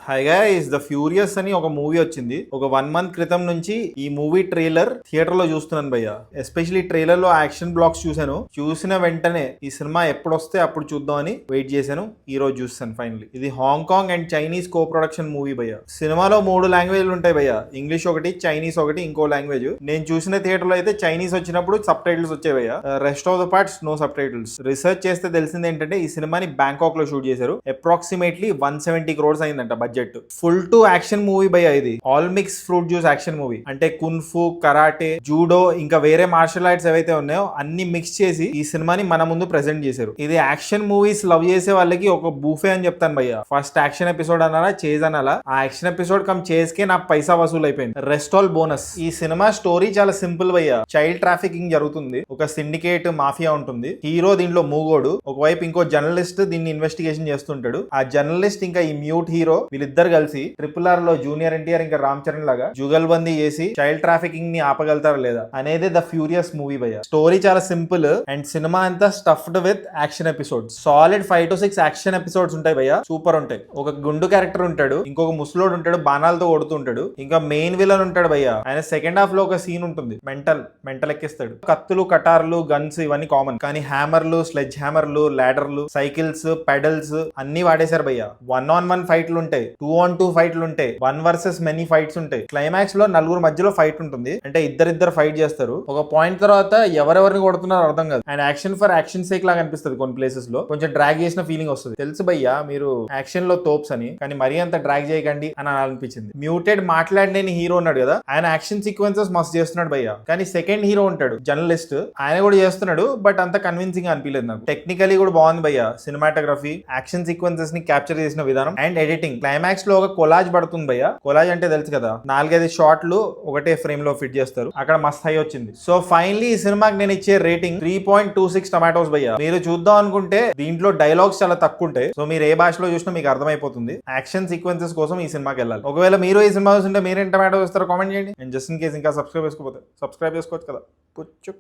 Hi guys, the furious అని ఒక movie వచ్చింది. ఒక 1 month క్రితం నుంచి ఈ మూవీ ట్రైలర్ థియేటర్ లో చూస్తున్నాను భయ్య. ఎస్పెషల్లీ ట్రైలర్ లో యాక్షన్ బ్లాక్స్ చూసాను. చూసిన వెంటనే ఈ సినిమా ఎప్పుడు వస్తే అప్పుడు చూద్దాం అని వెయిట్ చేశాను. ఈ రోజు చూస్తాను ఫైనల్లీ. ఇది Hong Kong and Chinese co production movie భయ్య. సినిమాలో 3 లాంగ్వేజ్లు ఉంటాయి భయ్య. ఇంగ్లీష్ ఒకటి, చైనీస్ ఒకటి, ఇంకో లాంగ్వేజ్. నేను చూసిన థియేటర్ లో అయితే చైనీస్ వచ్చినప్పుడు సబ్ టైటిల్స్ వచ్చాయి భయ్య. Rest of the parts no subtitles. Research చేస్తే తెలిసింది ఏంటంటే ఈ సినిమాని బ్యాంకాక్ లో షూట్ చేశారు. అప్రాక్సిమేట్లీ 170 crores అయిందంట budget. Full to action movie భయ్య. ఇది all mix fruit juice action movie. అంటే కున్ఫు, కరాటే, జూడో, ఇంకా వేరే మార్షల్ ఆర్ట్స్ ఏవైతే ఉన్నాయో అన్ని మిక్స్ చేసి ఈ సినిమాని మన ముందు ప్రెజెంట్ చేశారు. ఇది యాక్షన్ మూవీస్ లవ్ చేసే వాళ్ళకి ఒక బూఫే అని చెప్తాను భయ్య. ఫస్ట్ యాక్షన్ ఎపిసోడ్ అనాలా, చేజ్ అనాలా, ఆ యాక్షన్ ఎపిసోడ్ కమ్ చేజ్ కే నాకు పైసా వసూలు అయిపోయింది. Rest all bonus. ఈ సినిమా స్టోరీ చాలా సింపుల్ భయ్య. చైల్డ్ ట్రాఫికింగ్ జరుగుతుంది. ఒక సిండికేట్ మాఫియా ఉంటుంది. హీరో దీంట్లో మూగోడు. ఒకవైపు ఇంకో జర్నలిస్ట్ దీన్ని ఇన్వెస్టిగేషన్ చేస్తుంటాడు. ఆ జర్నలిస్ట్ ఇంకా ఈ మ్యూట్ హీరో వీళ్ళిద్దరు కలిసి RRR లో జూనియర్ ఎన్టీఆర్ ఇంకా రామ్ చరణ్ లాగా జుగల్బందీ చేసి చైల్డ్ ట్రాఫికింగ్ ని ఆపగలుగుతారా లేదా అనేది ద ఫ్యూరియస్ మూవీ భయ్య. స్టోరీ చాలా సింపుల్ అండ్ సినిమా అంతా stuffed with action episodes. Solid 5 to 6 action episodes ఉంటాయి భయ్య. సూపర్ ఉంటాయి. ఒక గుండు క్యారెక్టర్ ఉంటాడు, ఇంకొక ముసలోడు ఉంటాడు, బాణాలతో కొడుతుంటాడు, ఇంకా మెయిన్ విలన్ ఉంటాడు భయ్య. ఆయన సెకండ్ హాఫ్ లో ఒక సీన్ ఉంటుంది, మెంటల్ ఎక్కిస్తాడు. కత్తులు, కటార్లు, గన్స్ ఇవన్నీ కామన్, కానీ హ్యామర్లు, స్లెడ్జ్ హ్యామర్లు, లాడర్లు, సైకిల్స్, పెడల్స్ అన్ని వాడేశారు భయ్య. 1-on-1 ఫైట్లు ఉంటాయి, 2-on-2 ఫైట్లు ఉంటాయి, 1 versus many ఫైట్స్ ఉంటాయి. క్లైమాక్స్ లో 4 మధ్యలో ఫైట్ ఉంటుంది. అంటే ఇద్దరు ఫైట్ చేస్తారు. ఒక పాయింట్ తర్వాత ఎవరెవరిని కొడుతున్నారో అర్థం కాదు. And action for action sake లాగా అనిపిస్తుంది. కొన్ని ప్లేసెస్ లో కొంచెం డ్రాగ్ చేసిన ఫీలింగ్ వస్తుంది. తెలుసు భయ్యా మీరు యాక్షన్ లో తోప్స్ అని, కానీ మరీ అంత డ్రాగ్ చేయకండి అని అనిపించింది. మ్యూటెడ్ మాట్లాడలేని హీరో ఉన్నాడు కదా, ఆయన యాక్షన్ సీక్వెన్సెస్ మస్తు చేస్తున్నాడు భయ్యా. కానీ సెకండ్ హీరో ఉంటాడు జర్నలిస్ట్, ఆయన కూడా చేస్తున్నాడు, బట్ అంత కన్విన్సింగ్ అనిపించలేదు నాకు. టెక్నికలీ కూడా బాగుంది భయ్యా. సినిమాటోగ్రఫీ, యాక్షన్ సీక్వెన్సెస్ ని క్యాప్చర్ చేసిన విధానం అండ్ ఎడిటింగ్. క్లైమాక్స్ లో ఒక కొలాజ్ పడుతుంది భయ్య. కొలాజ్ అంటే తెలుసు కదా, 4-5 షాట్లు ఒకటే ఫ్రేమ్ లో ఫిట్ చేస్తారు. అక్కడ మస్త్ హై వచ్చింది. సో ఫైనలీ ఈ సినిమాకి నేను ఇచ్చే రేటింగ్ 3.26 టమాటోస్ భయ్య. మీరు చూద్దాం అనుకుంటే దీంట్లో డైలాగ్స్ చాలా తక్కువ ఉంటాయి. సో మీరు ఏ భాషలో చూసినా మీకు అర్థమైపోతుంది. యాక్షన్ సీక్వెన్సెస్ కోసం ఈ సినిమాకి వెళ్ళాలి. ఒకవేళ మీరు ఈ సినిమా చూస్తుంటే మీరేం టమాటో ఇస్తారో కామెంట్ చేయండి. అండ్ జస్ట్ ఇన్ కేస్ ఇంకా సబ్స్క్రైబ్ చేసుకోవచ్చు కదా, పుచ్చు.